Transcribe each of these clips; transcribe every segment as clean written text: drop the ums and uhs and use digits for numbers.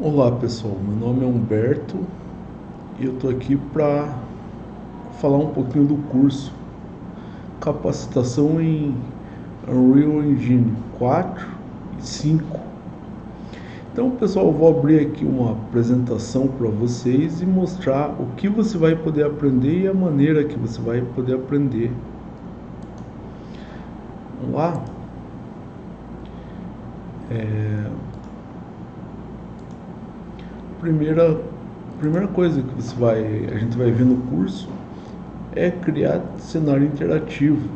Olá pessoal, meu nome é Humberto e eu estou aqui para falar um pouquinho do curso Capacitação em Unreal Engine 4 e 5. Então pessoal, eu vou abrir aqui uma apresentação para vocês e mostrar o que você vai poder aprender e a maneira que você vai poder aprender. Vamos lá? Primeira coisa que a gente vai ver no curso é criar cenário interativo.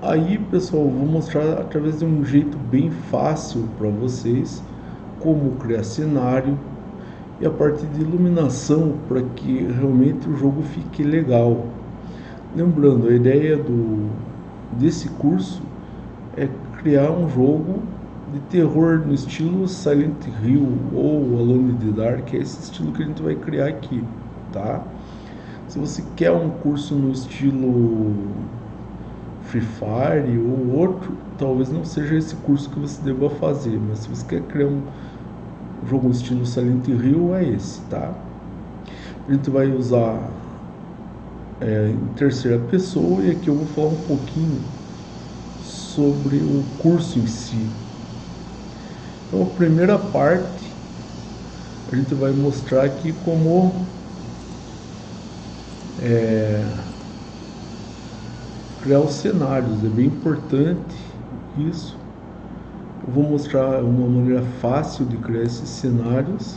Aí, pessoal, eu vou mostrar através de um jeito bem fácil para vocês como criar cenário e a parte de iluminação para que realmente o jogo fique legal. Lembrando, a ideia desse curso é criar um jogo de terror no estilo Silent Hill ou Alone in the Dark, é esse estilo que a gente vai criar aqui, tá? Se você quer um curso no estilo Free Fire ou outro, talvez não seja esse curso que você deva fazer, mas se você quer criar um jogo estilo Silent Hill, é esse, tá? A gente vai usar em terceira pessoa e aqui eu vou falar um pouquinho sobre o curso em si. Então, a primeira parte a gente vai mostrar aqui como criar os cenários, é bem importante isso. Eu vou mostrar uma maneira fácil de criar esses cenários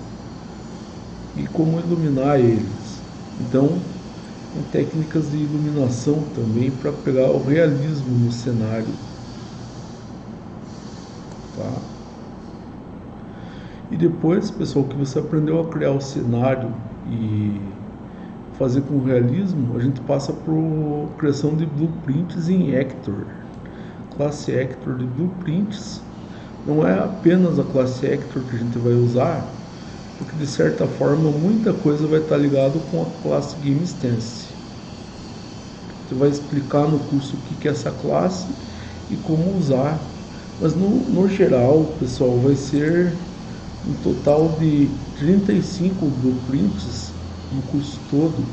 e como iluminar eles. Então, tem técnicas de iluminação também para pegar o realismo no cenário, tá? E depois, pessoal, que você aprendeu a criar o cenário e fazer com realismo, a gente passa para a criação de blueprints em Hector. Classe Hector de blueprints. Não é apenas a classe Hector que a gente vai usar, porque de certa forma muita coisa vai estar ligado com a classe GameStance. Você vai explicar no curso o que é essa classe e como usar, mas no geral, pessoal, vai ser um total de 35 blueprints no curso todo.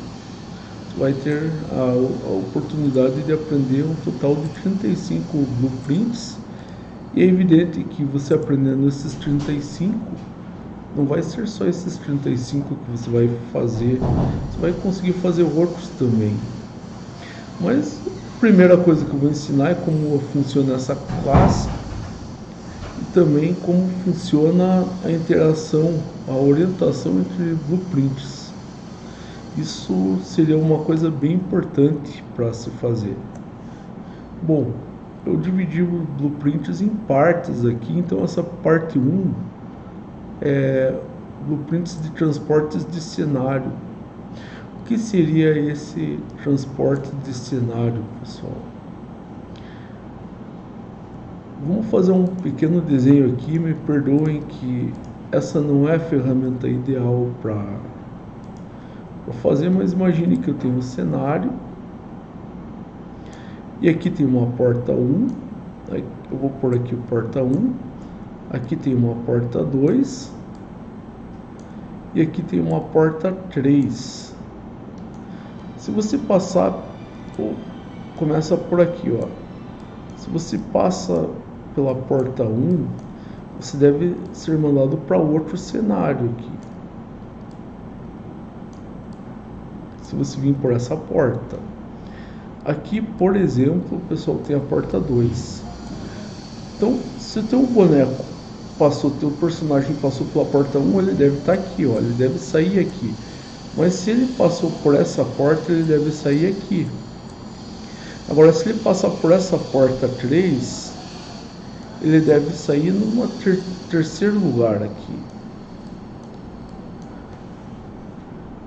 Você vai ter a oportunidade de aprender um total de 35 blueprints. E é evidente que você aprendendo esses 35, não vai ser só esses 35 que você vai fazer, você vai conseguir fazer outros também. Mas a primeira coisa que eu vou ensinar é como funciona essa classe e também como funciona a interação, a orientação entre blueprints. Isso seria uma coisa bem importante para se fazer. Bom, eu dividi os blueprints em partes aqui, então essa parte 1 é blueprints de transportes de cenário. O que seria esse transporte de cenário, pessoal? Vamos fazer um pequeno desenho aqui, me perdoem que essa não é a ferramenta ideal para fazer, mas imagine que eu tenho um cenário e aqui tem uma porta 1, eu vou pôr aqui o porta 1, aqui tem uma porta 2 e aqui tem uma porta 3. Se você passar, começa por aqui, ó. Se você passa pela porta 1, você deve ser mandado para outro cenário aqui. Se você vir por essa porta. Aqui, por exemplo, o pessoal tem a porta 2. Então, se o teu boneco teu personagem passou pela porta 1, ele deve estar aqui, ó, ele deve sair aqui. Mas se ele passou por essa porta, ele deve sair aqui. Agora, se ele passar por essa porta 3, ele deve sair num terceiro lugar aqui.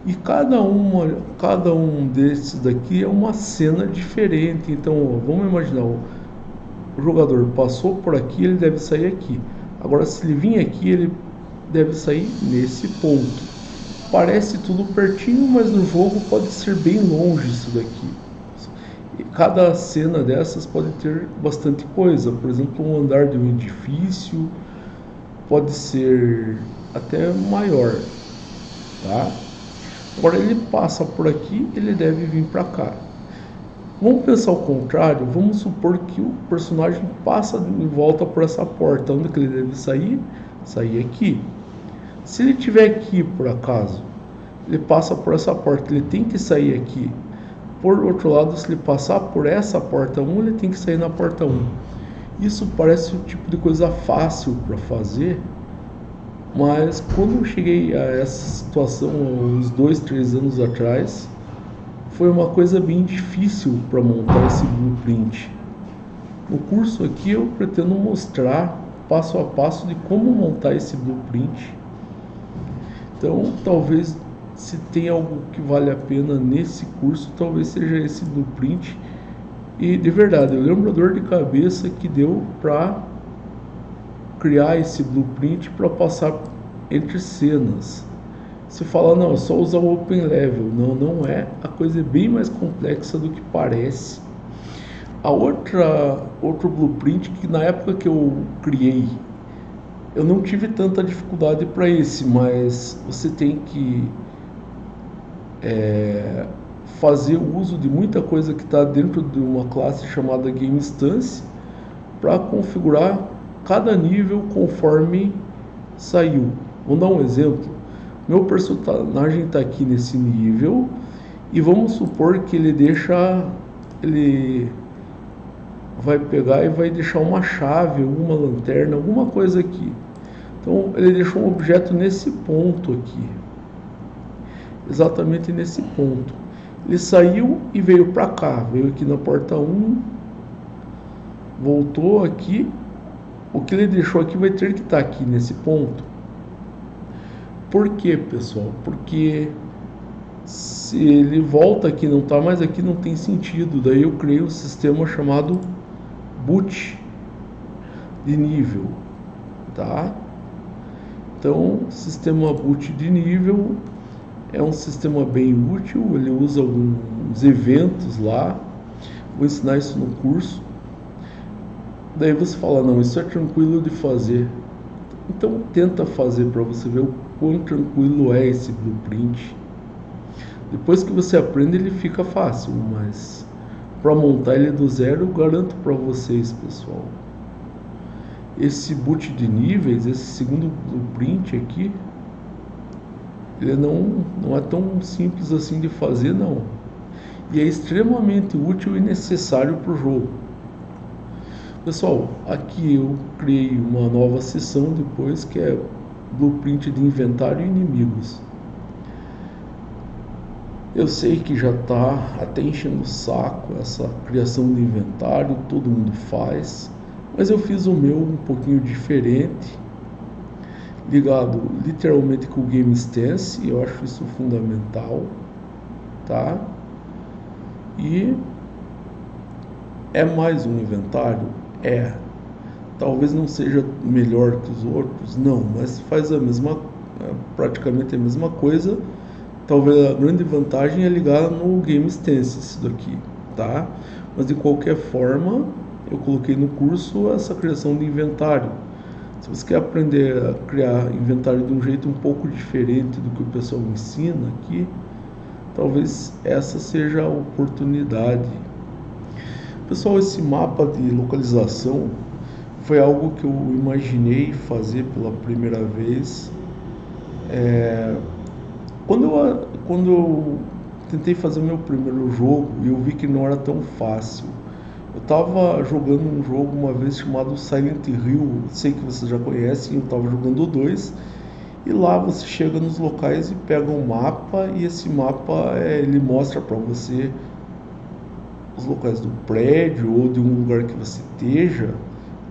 E cada um desses daqui é uma cena diferente. Então, ó, vamos imaginar, o jogador passou por aqui, ele deve sair aqui. Agora, se ele vir aqui, ele deve sair nesse ponto. Parece tudo pertinho, mas no jogo pode ser bem longe isso daqui. E cada cena dessas pode ter bastante coisa. Por exemplo, um andar de um edifício, pode ser até maior, tá? Agora ele passa por aqui, ele deve vir para cá. Vamos pensar ao contrário, vamos supor que o personagem passa de volta por essa porta, onde que ele deve sair? Sair aqui. Se ele estiver aqui por acaso, ele passa por essa porta, ele tem que sair aqui. Por outro lado, se ele passar por essa porta 1, ele tem que sair na porta 1. Isso parece o tipo de coisa fácil para fazer, mas quando eu cheguei a essa situação uns 2, 3 anos atrás, foi uma coisa bem difícil para montar esse blueprint. No curso aqui eu pretendo mostrar passo a passo de como montar esse blueprint. Então, talvez se tem algo que vale a pena nesse curso, talvez seja esse blueprint. E de verdade, eu lembro a dor de cabeça que deu para criar esse blueprint para passar entre cenas. Se falar, não, é só usar o Open Level. Não, não é. A coisa é bem mais complexa do que parece. A outro blueprint que na época que eu criei, eu não tive tanta dificuldade para esse, mas você tem que fazer uso de muita coisa que está dentro de uma classe chamada GameInstance para configurar cada nível conforme saiu. Vamos dar um exemplo. Meu personagem está aqui nesse nível e vamos supor que ele vai pegar e vai deixar uma chave, uma lanterna, alguma coisa aqui. Então ele deixou um objeto nesse ponto aqui, exatamente nesse ponto. Ele saiu e veio para cá, veio aqui na porta 1, voltou aqui. O que ele deixou aqui vai ter que estar aqui nesse ponto. Por quê, pessoal? Porque se ele volta aqui, não está mais aqui, não tem sentido. Daí eu criei um sistema chamado boot de nível, tá? Então, sistema boot de nível é um sistema bem útil. Ele usa alguns eventos lá. Vou ensinar isso no curso. Daí você fala, não, isso é tranquilo de fazer. Então tenta fazer para você ver o quão tranquilo é esse blueprint. Depois que você aprende ele fica fácil, mas para montar ele do zero eu garanto para vocês, pessoal, esse boot de níveis, esse segundo blueprint aqui, ele não é tão simples assim de fazer, não. E é extremamente útil e necessário para o jogo. Pessoal, aqui eu criei uma nova seção depois, que é blueprint de inventário e inimigos. Eu sei que já está até enchendo o saco essa criação de inventário, todo mundo faz, mas eu fiz o meu um pouquinho diferente, ligado literalmente com o GameInstance, e eu acho isso fundamental, tá? E é mais um inventário? Talvez não seja melhor que os outros, não, mas faz praticamente a mesma coisa. Talvez a grande vantagem é ligar no GameInstance isso daqui, tá? Mas de qualquer forma, eu coloquei no curso essa criação de inventário. Se você quer aprender a criar inventário de um jeito um pouco diferente do que o pessoal ensina aqui, talvez essa seja a oportunidade. Pessoal, esse mapa de localização foi algo que eu imaginei fazer pela primeira vez. Quando eu tentei fazer meu primeiro jogo, eu vi que não era tão fácil. Eu estava jogando um jogo uma vez chamado Silent Hill, sei que vocês já conhecem, eu estava jogando o 2, e lá você chega nos locais e pega um mapa, e esse mapa ele mostra para você os locais do prédio ou de um lugar que você esteja,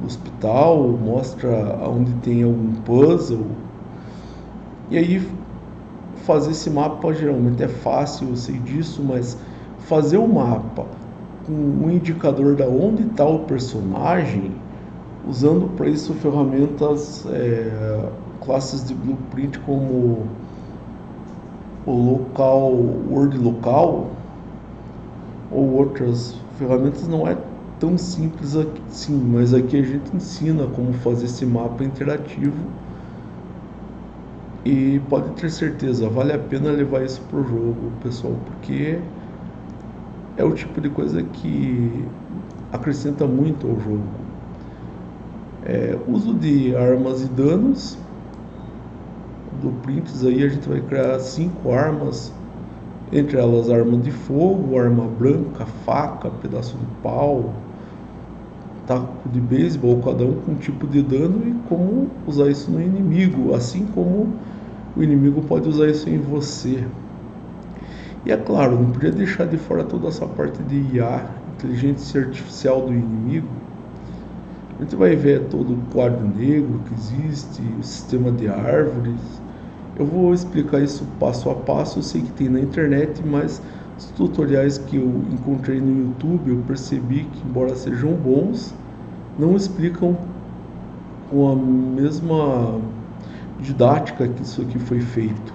no hospital, mostra onde tem algum puzzle. E aí fazer esse mapa geralmente é fácil, eu sei disso, mas fazer o mapa com um indicador da onde está o personagem, usando para isso ferramentas, classes de blueprint como o local, Word Local ou outras ferramentas, não é tão simples aqui, sim, mas aqui a gente ensina como fazer esse mapa interativo e pode ter certeza, vale a pena levar isso pro jogo, pessoal, porque é o tipo de coisa que acrescenta muito ao jogo. Uso de armas e danos, blueprints aí a gente vai criar 5 armas, entre elas arma de fogo, arma branca, faca, pedaço de pau, taco de beisebol, cada um com um tipo de dano e como usar isso no inimigo, assim como o inimigo pode usar isso em você. E é claro, não podia deixar de fora toda essa parte de IA, inteligência artificial do inimigo. A gente vai ver todo o quadro negro que existe, o sistema de árvores. Eu vou explicar isso passo a passo, eu sei que tem na internet, mas os tutoriais que eu encontrei no YouTube, eu percebi que, embora sejam bons, não explicam com a mesma didática que isso aqui foi feito,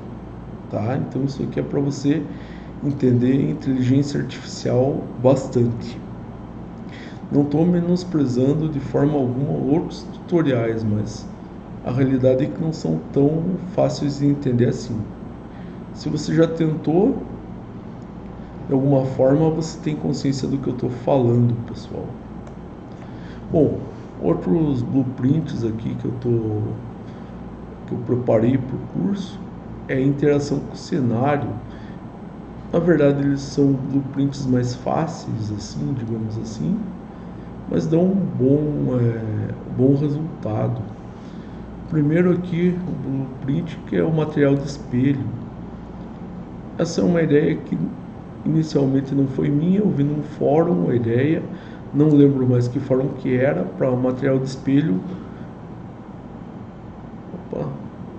tá? Então isso aqui é para você entender inteligência artificial bastante. Não estou menosprezando de forma alguma outros tutoriais, mas a realidade é que não são tão fáceis de entender assim. Se você já tentou, de alguma forma você tem consciência do que eu estou falando, pessoal. Bom, outros blueprints aqui que eu preparei para o curso é a interação com o cenário. Na verdade, eles são blueprints mais fáceis, assim, digamos assim, mas dão um bom resultado. Primeiro aqui, o blueprint, que é o material de espelho. Essa é uma ideia que inicialmente não foi minha, eu vi num fórum a ideia, não lembro mais que fórum que era, para o material de espelho.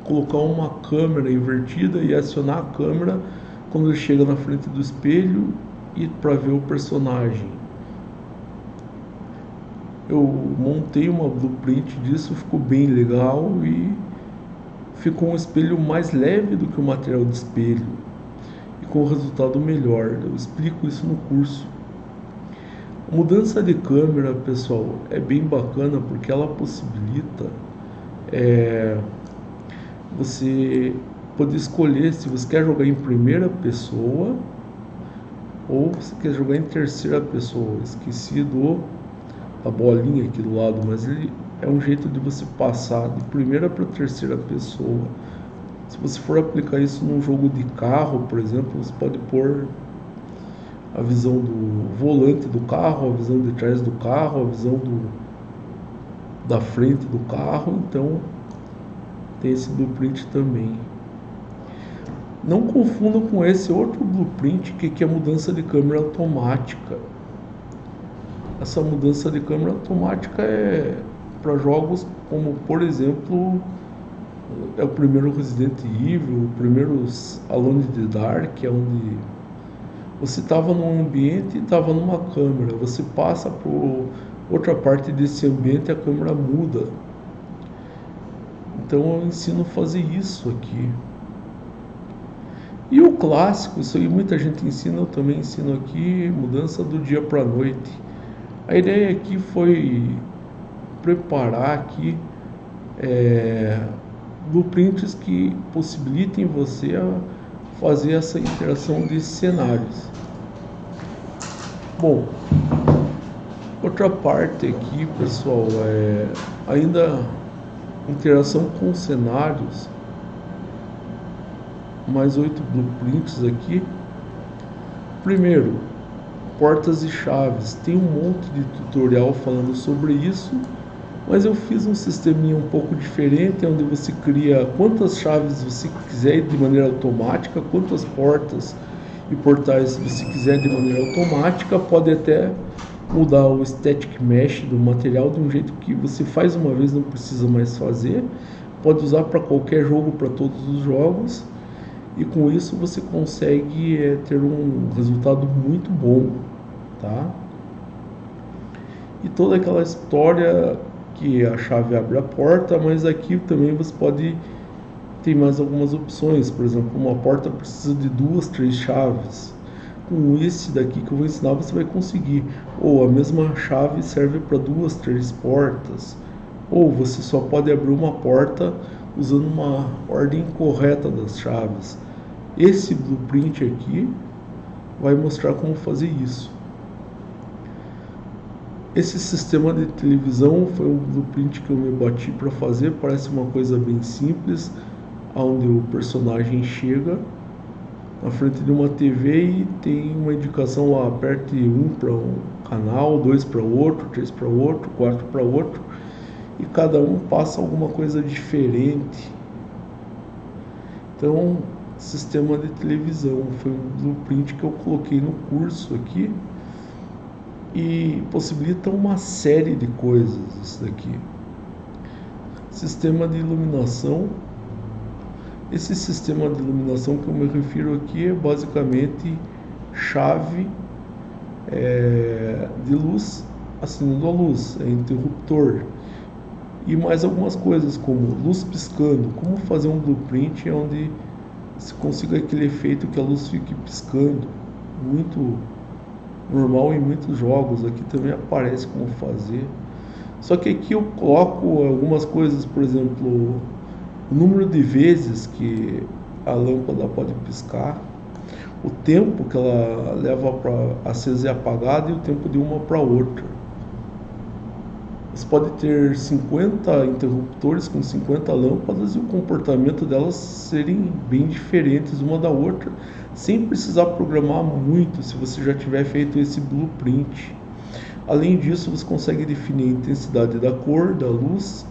Colocar uma câmera invertida e acionar a câmera quando ele chega na frente do espelho e para ver o personagem. Eu montei uma blueprint disso, ficou bem legal e ficou um espelho mais leve do que o material de espelho e com resultado melhor. Eu explico isso no curso. A mudança de câmera, pessoal, é bem bacana porque ela possibilita você poder escolher se você quer jogar em primeira pessoa ou você quer jogar em terceira pessoa. Esqueci a bolinha aqui do lado, mas ele é um jeito de você passar de primeira para terceira pessoa. Se você for aplicar isso num jogo de carro, por exemplo, você pode pôr a visão do volante do carro, a visão de trás do carro, a visão da frente do carro, então tem esse blueprint também. Não confunda com esse outro blueprint que é a mudança de câmera automática. Essa mudança de câmera automática é para jogos como, por exemplo, é o primeiro Resident Evil, o primeiro Alone in the Dark, onde você estava num ambiente e estava numa câmera, você passa por outra parte desse ambiente e a câmera muda. Então eu ensino a fazer isso aqui. E o clássico, isso aí muita gente ensina, eu também ensino aqui, mudança do dia para a noite. A ideia aqui foi preparar aqui blueprints que possibilitem você a fazer essa interação de cenários. Bom, outra parte aqui, pessoal, é ainda interação com cenários. Mais 8 blueprints aqui. Primeiro, portas e chaves. Tem um monte de tutorial falando sobre isso, mas eu fiz um sisteminha um pouco diferente, onde você cria quantas chaves você quiser de maneira automática, quantas portas e portais você quiser de maneira automática. Pode até mudar o static mesh do material de um jeito que você faz uma vez, não precisa mais fazer. Pode usar para qualquer jogo, para todos os jogos. E com isso você consegue ter um resultado muito bom, tá? E toda aquela história que a chave abre a porta, mas aqui também você pode ter mais algumas opções. Por exemplo, uma porta precisa de 2, 3 chaves. com esse daqui que eu vou ensinar você vai conseguir. Ou a mesma chave serve para 2, 3 portas. Ou você só pode abrir uma porta usando uma ordem correta das chaves. Esse blueprint aqui vai mostrar como fazer isso. Esse sistema de televisão foi um blueprint que eu me bati para fazer. Parece uma coisa bem simples, onde o personagem chega na frente de uma TV e tem uma indicação lá: aperte 1 para um canal, 2 para outro, 3 para outro, 4 para outro, e cada um passa alguma coisa diferente. Então, sistema de televisão foi um blueprint que eu coloquei no curso aqui e possibilita uma série de coisas. Isso daqui, sistema de iluminação. Esse sistema de iluminação que eu me refiro aqui é basicamente chave de luz acendendo a luz, é interruptor e mais algumas coisas como luz piscando. Como fazer um blueprint onde se consiga aquele efeito que a luz fique piscando, muito normal em muitos jogos. Aqui também aparece como fazer, só que aqui eu coloco algumas coisas, por exemplo, o número de vezes que a lâmpada pode piscar, o tempo que ela leva para acesa e apagada e o tempo de uma para outra. Você pode ter 50 interruptores com 50 lâmpadas e o comportamento delas serem bem diferentes uma da outra, sem precisar programar muito se você já tiver feito esse blueprint. Além disso, você consegue definir a intensidade da cor, da luz,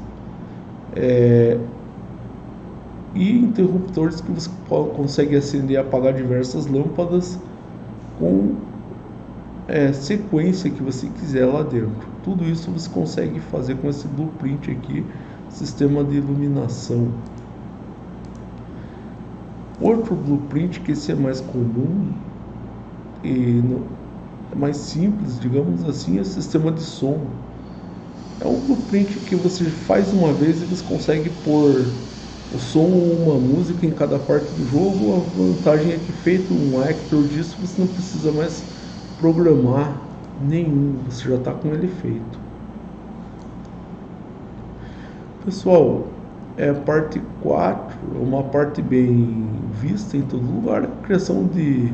e interruptores que você consegue acender e apagar diversas lâmpadas com sequência que você quiser lá dentro. Tudo isso você consegue fazer com esse blueprint aqui, sistema de iluminação. Outro blueprint, que esse é mais comum e é mais simples, digamos assim, é o sistema de som. É um blueprint que você faz uma vez e você consegue pôr o som ou uma música em cada parte do jogo. A vantagem é que, feito um actor disso, você não precisa mais programar nenhum, você já está com ele feito. Pessoal, a parte 4 é uma parte bem vista em todo lugar, a criação de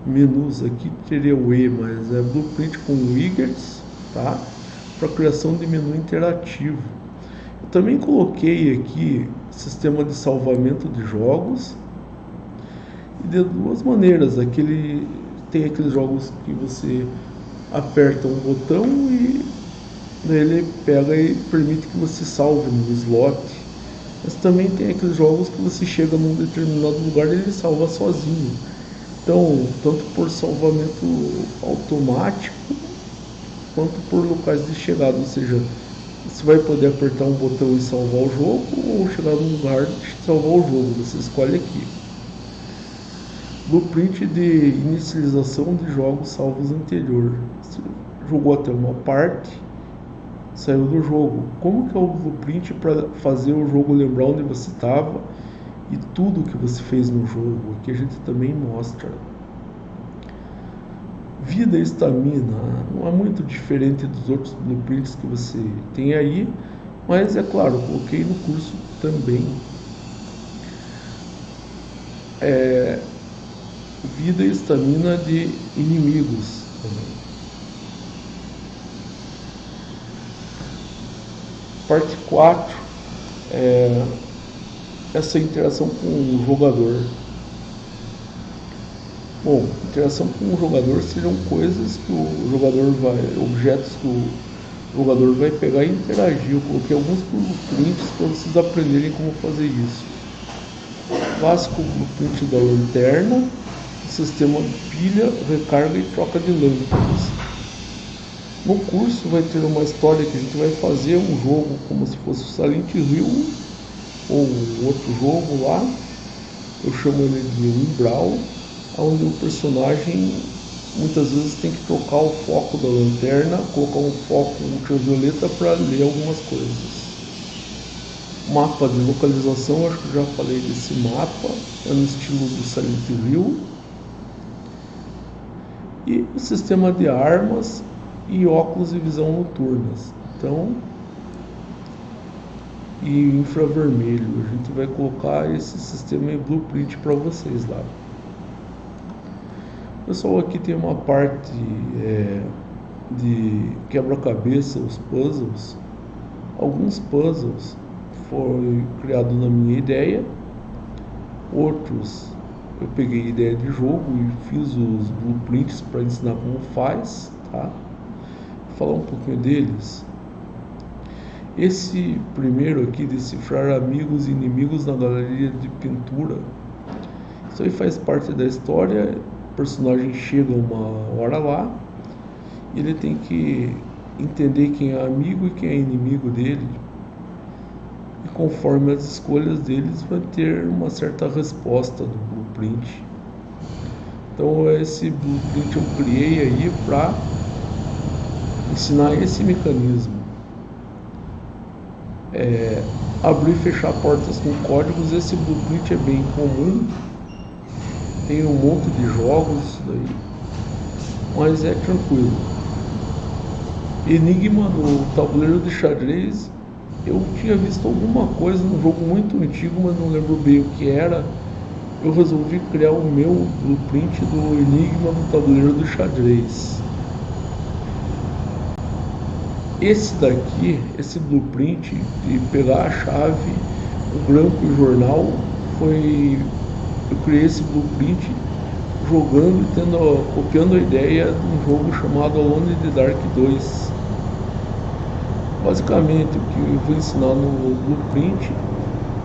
menus. Aqui teria o E, mas é blueprint com widgets, tá? Para criação de menu interativo. Eu também coloquei aqui sistema de salvamento de jogos, e de duas maneiras. Tem aqueles jogos que você aperta um botão e ele pega e permite que você salve no slot. Mas também tem aqueles jogos que você chega num determinado lugar e ele salva sozinho. Então, tanto por salvamento automático quanto por locais de chegada, ou seja, você vai poder apertar um botão e salvar o jogo, ou chegar num lugar e salvar o jogo, você escolhe aqui. Blueprint de inicialização de jogos salvos anterior. Você jogou até uma parte, saiu do jogo. Como que é o blueprint para fazer o jogo lembrar onde você estava e tudo que você fez no jogo? Aqui a gente também mostra. Vida e estamina não é muito diferente dos outros blueprints que você tem aí, mas é claro, coloquei no curso também. Vida e estamina de inimigos também. Parte 4 é essa interação com o jogador. Bom, interação com o jogador seriam coisas que o jogador objetos que o jogador vai pegar e interagir. Eu coloquei alguns blueprints para vocês aprenderem como fazer isso. Clássico blueprint da lanterna, sistema de pilha, recarga e troca de lâmpadas. No curso vai ter uma história que a gente vai fazer um jogo como se fosse o Silent Hill ou outro jogo lá. Eu chamo ele de Umbral, onde o personagem muitas vezes tem que trocar o foco da lanterna, colocar um foco ultravioleta para ler algumas coisas. Mapa de localização, acho que já falei desse mapa, é no estilo do Silent Hill. E o sistema de armas e óculos de visão noturnas. Então, e infravermelho, a gente vai colocar esse sistema em blueprint para vocês lá. Pessoal, aqui tem uma parte de quebra-cabeça, os puzzles. Alguns puzzles foram criados na minha ideia, outros eu peguei ideia de jogo e fiz os blueprints para ensinar como faz, tá? Vou falar um pouquinho deles. Esse primeiro aqui, decifrar amigos e inimigos na galeria de pintura, isso aí faz parte da história. O personagem chega uma hora lá e ele tem que entender quem é amigo e quem é inimigo dele, e conforme as escolhas deles vai ter uma certa resposta do blueprint. Então esse blueprint eu criei aí para ensinar esse mecanismo. Abrir e fechar portas com códigos. Esse blueprint é bem comum, tem um monte de jogos isso daí, mas é tranquilo. Enigma do tabuleiro de xadrez, eu tinha visto alguma coisa num jogo muito antigo, mas não lembro bem o que era. Eu resolvi criar o meu blueprint do Enigma do tabuleiro do xadrez. Esse daqui, esse blueprint de pegar a chave, o grampo e o jornal, eu criei esse blueprint jogando e copiando a ideia de um jogo chamado Alone in the Dark 2. Basicamente, o que eu vou ensinar no blueprint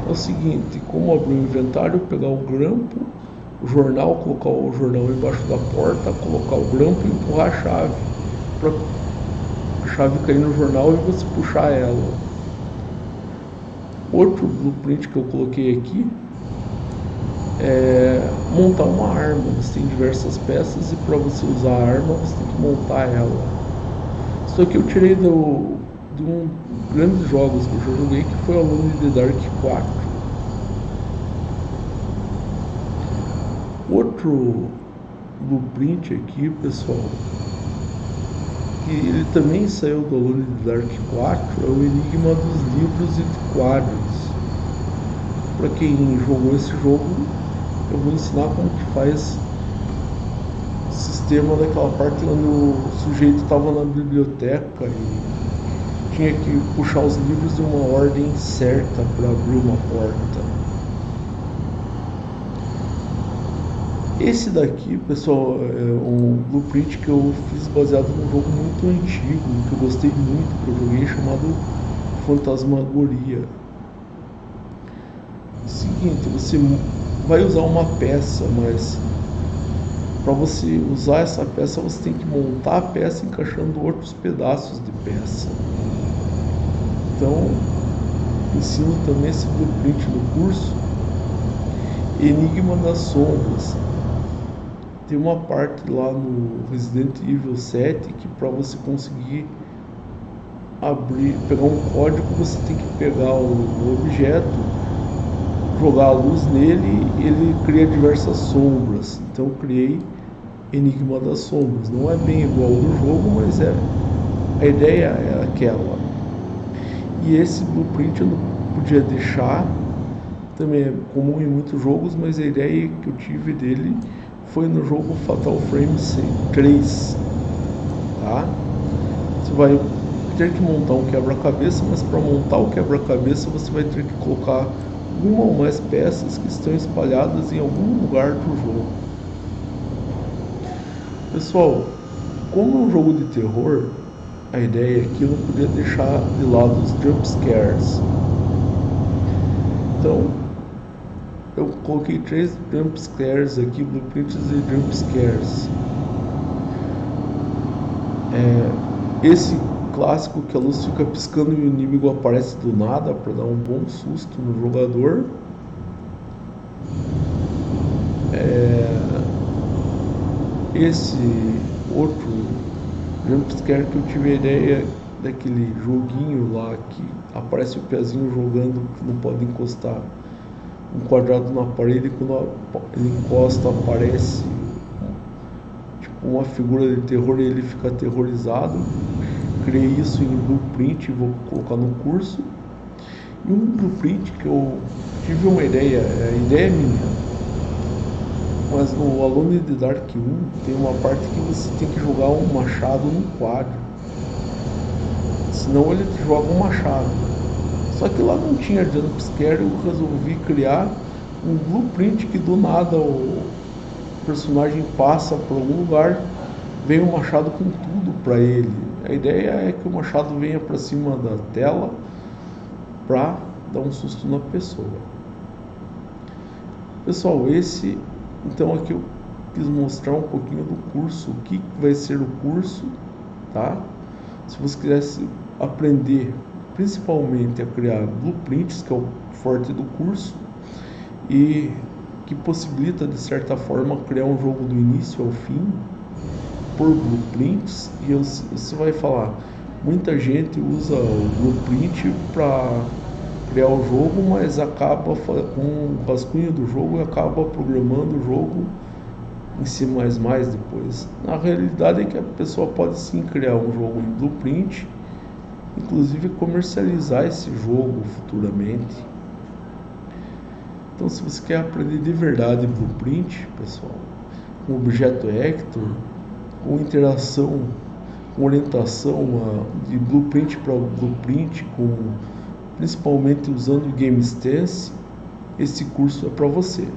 é o seguinte: como abrir o inventário, pegar o grampo, o jornal, colocar o jornal embaixo da porta, colocar o grampo e empurrar a chave para a chave cair no jornal e você puxar ela. Outro blueprint que eu coloquei aqui é montar uma arma. Você tem diversas peças e para você usar a arma você tem que montar ela. Isso aqui eu tirei de um grandes jogos que eu já joguei, que foi Alone in the Dark 4. Outro blueprint aqui, pessoal, que ele também saiu do Alone in the Dark 4, é o Enigma dos livros e quadros. Para quem jogou esse jogo, eu vou ensinar como que faz o sistema daquela parte onde o sujeito estava na biblioteca e tinha que puxar os livros de uma ordem certa para abrir uma porta. Esse daqui, pessoal, é um blueprint que eu fiz baseado num jogo muito antigo, que eu gostei muito, que eu joguei, chamado Fantasmagoria. Seguinte, você vai usar uma peça, mas para você usar essa peça você tem que montar a peça encaixando outros pedaços de peça. Então, ensino também esse blueprint no curso. Enigma das sombras. Tem uma parte lá no Resident Evil 7 que para você conseguir pegar um código, você tem que pegar o objeto, jogar a luz nele e ele cria diversas sombras. Então eu criei Enigma das sombras. Não é bem igual ao do jogo, mas a ideia é aquela. E esse blueprint eu não podia deixar, também é comum em muitos jogos, mas a ideia que eu tive dele foi no jogo Fatal Frame 3, tá? Você vai ter que montar um quebra-cabeça, mas para montar o quebra-cabeça você vai ter que colocar uma ou mais peças que estão espalhadas em algum lugar do jogo. Pessoal, como é um jogo de terror, a ideia aqui eu não podia deixar de lado os jump scares. Então, eu coloquei 3 jump scares aqui, blueprints de jump scares. Esse clássico que a luz fica piscando e o inimigo aparece do nada para dar um bom susto no jogador. Esse outro jumpscare que eu tive a ideia daquele joguinho lá que aparece o pezinho jogando, que não pode encostar um quadrado na parede, e quando ele encosta aparece tipo uma figura de terror e ele fica aterrorizado. Criei isso em blueprint e vou colocar no curso. E um blueprint que eu tive uma ideia, a ideia é minha, mas no Alone in the Dark 1 tem uma parte que você tem que jogar um machado no quadro, senão ele te joga um machado. Só que lá não tinha jumpscare, eu resolvi criar um blueprint que do nada o personagem passa por algum lugar, vem um machado com tudo para ele. A ideia é que o machado venha para cima da tela para dar um susto na pessoa. Pessoal, então aqui eu quis mostrar um pouquinho do curso, o que vai ser o curso, tá? Se você quisesse aprender principalmente a criar blueprints, que é o forte do curso, e que possibilita de certa forma criar um jogo do início ao fim por blueprints, e você vai falar, muita gente usa o blueprint para criar o jogo, mas acaba com o rascunho do jogo e acaba programando o jogo em C++ depois. Na realidade é que a pessoa pode sim criar um jogo em blueprint, inclusive comercializar esse jogo futuramente. Então, se você quer aprender de verdade blueprint, pessoal, com objeto Hector, com interação, com orientação de blueprint para blueprint, principalmente usando o GameStance, esse curso é para você.